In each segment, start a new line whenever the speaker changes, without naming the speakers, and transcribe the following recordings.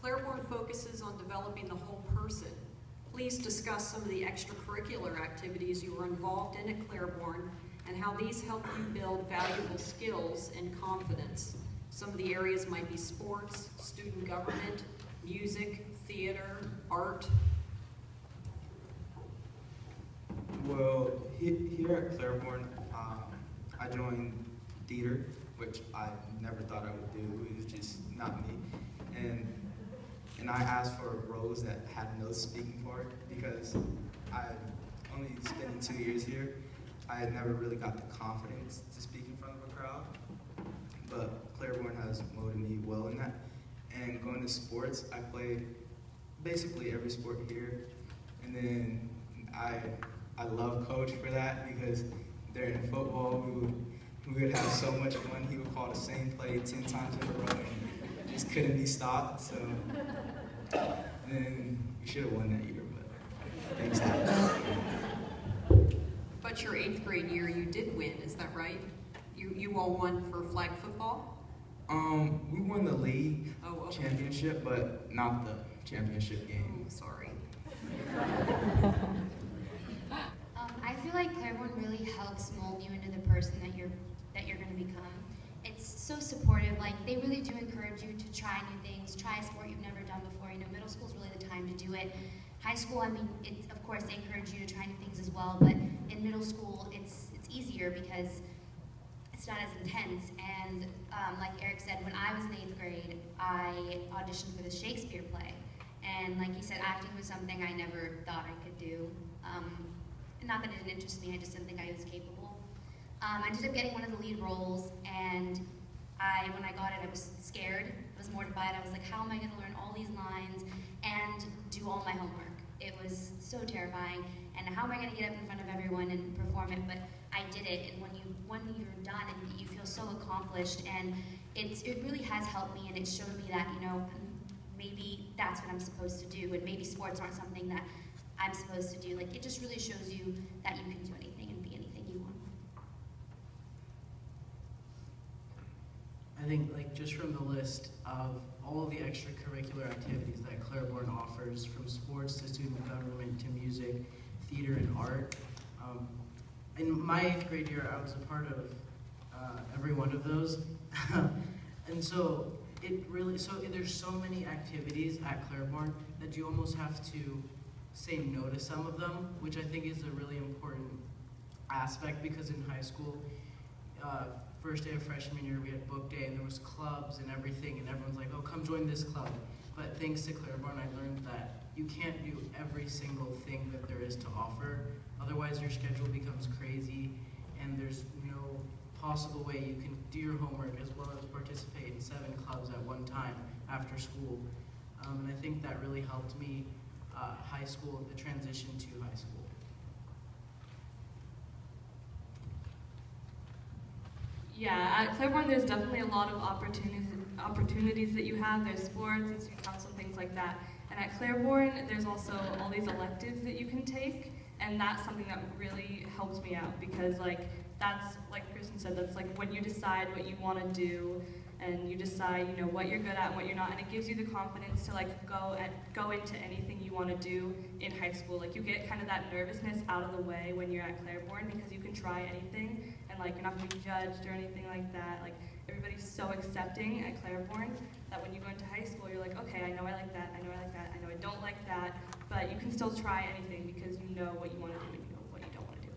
Clairbourn focuses on developing the whole person. Please discuss some of the extracurricular activities you were involved in at Clairbourn and how these help you build valuable skills and confidence. Some of the areas might be sports, student government, music, theater, art.
Well, here at Clairbourn, I joined theater, which I never thought I would do. It was just not me. And I asked for roles that had no speaking part because I only spending 2 years here. I had never really got the confidence to speak in front of a crowd, but Clairbourn has molded me well in that. And going to sports, I played basically every sport here, and then I love Coach for that because during football we would have so much fun. He would call the same play 10 times in a row and just couldn't be stopped. So and then we should have won that year, but things happen.
But your 8th grade year, you did win, is that right? You all won for flag football?
We won the league
okay.
championship, but not the championship game.
Oh, sorry.
I feel like Clairbourn really helps mold you into the person that you're going to become. It's so supportive. Like, they really do encourage you to try new things, try a sport you've never done before. You know, middle school is really the time to do it. High school, I mean, of course, they encourage you to try new things as well, but in middle school, it's easier because it's not as intense. And like Eric said, when I was in 8th grade, I auditioned for the Shakespeare play. And like he said, acting was something I never thought I could do. Not that it didn't interest me, I just didn't think I was capable. I ended up getting one of the lead roles, and when I got it, I was scared, I was mortified. I was like, how am I gonna learn all these lines and do all my homework? It was so terrifying, and how am I gonna get up in front of everyone and perform it? But I did it, and when you're done, and you feel so accomplished, and it really has helped me, and it showed me that, you know, maybe that's what I'm supposed to do, and maybe sports aren't something that I'm supposed to do. Like, it just really shows you that you can do anything and be anything you want.
I think, like, just from the list of all of the extracurricular activities that Clairbourn offers, from sports to student government to music, theater, and art. In my 8th grade year, I was a part of every one of those. And so there's so many activities at Clairbourn that you almost have to say no to some of them, which I think is a really important aspect, because in high school, first day of freshman year, we had book day, and there was clubs and everything, and everyone's like, oh, come join this club. But thanks to Clairbourn, I learned that you can't do every single thing that there is to offer. Otherwise, your schedule becomes crazy, and there's no possible way you can do your homework as well as participate in 7 clubs at one time after school. And I think that really helped me high school, the transition to high school.
Yeah, at Clairbourn there's definitely a lot of opportunities that you have. There's sports and student council, things like that. And at Clairbourn there's also all these electives that you can take, and that's something that really helped me out, because that's, like Kristen said, that's like when you decide what you want to do, and you decide, you know, what you're good at and what you're not, and it gives you the confidence to go into anything you want to do in high school. Like, you get kind of that nervousness out of the way when you're at Clairbourn, because you can try anything, and you're not going to be judged or anything like that. Like, everybody's so accepting at Clairbourn that when you go into high school, you're like, okay, I know I like that, I know I like that, I know I don't like that, but you can still try anything because you know what you want to do and you know what you don't want to do.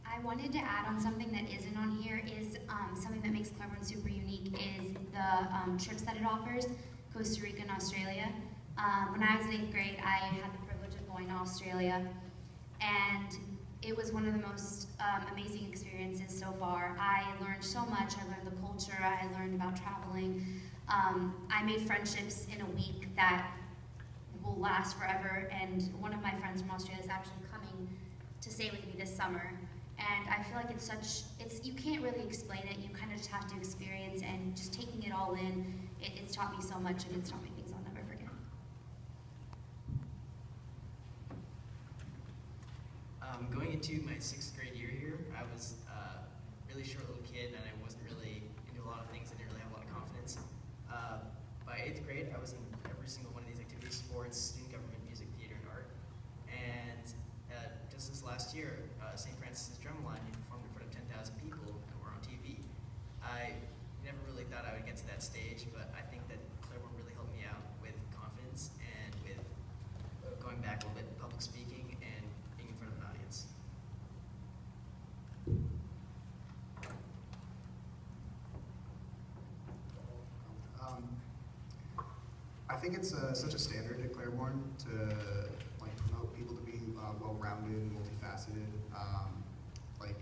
I wanted to add on something that isn't on here is something that makes Clairbourn super unique is the trips that it offers, Costa Rica and Australia. When I was in 8th grade, I had the privilege of going to Australia, and it was one of the most amazing experiences so far. I learned so much. I learned the culture. I learned about traveling. I made friendships in a week that will last forever, and one of my friends from Australia is actually coming to stay with me this summer. And I feel like you can't really explain it. You kind of just have to experience, and just taking it all in, it's taught me so much, and it's taught me things I'll never forget.
Going into my 6th grade year here, I was a really short little kid, and I wasn't really into a lot of things. I didn't really have a lot of confidence. By 8th
think it's such a standard at Clairbourn to like promote people to be well-rounded and multifaceted. Like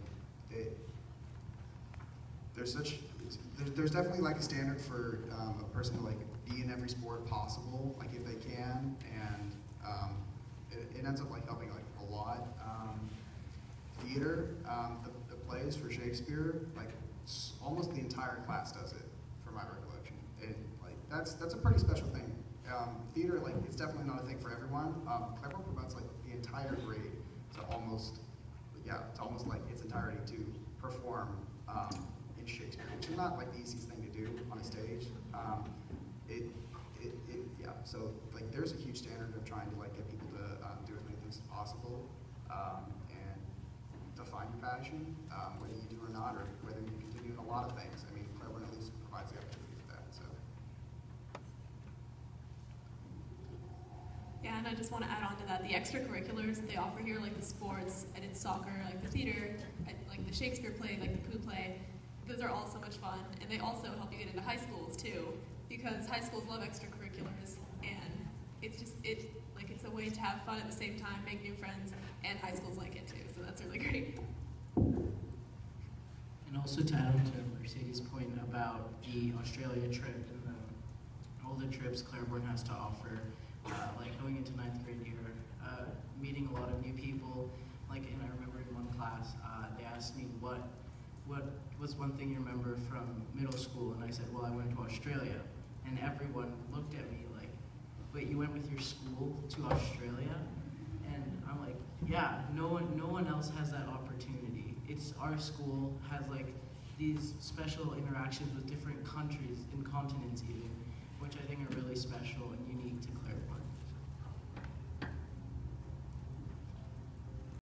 there's definitely like a standard for a person to like be in every sport possible, like if they can, and it ends up like helping like a lot. Theater, the plays for Shakespeare, like almost the entire class does it, from my recollection. And like that's a pretty special thing. Theater, like it's definitely not a thing for everyone. Clairbourn promotes like the entire grade to almost like its entirety to perform in Shakespeare, which is not like the easiest thing to do on a stage. So like there's a huge standard of trying to like get people to do as many things as possible and define your passion, whether you do or not, or whether you continue in a lot of things. I mean, Clairbourn at least provides the opportunity for that. So.
Yeah, and I just want to add on to that, the extracurriculars that they offer here, like the sports, I did soccer, like the theater, like the Shakespeare play, like the Pooh play, those are all so much fun, and they also help you get into high schools too, because high schools love extracurriculars, and it's a way to have fun at the same time, make new friends, and high schools like it too, so that's really great.
And also to add on to Mercedes' point about the Australia trip and all the trips Clairbourn has to offer, like going into 9th grade year, meeting a lot of new people. Like, and I remember in one class, they asked me what's one thing you remember from middle school, and I said, well, I went to Australia, and everyone looked at me like, wait, you went with your school to Australia? And I'm like, yeah, no one else has that opportunity. It's our school has like these special interactions with different countries and continents even, which I think are really special and unique to Clairbourn.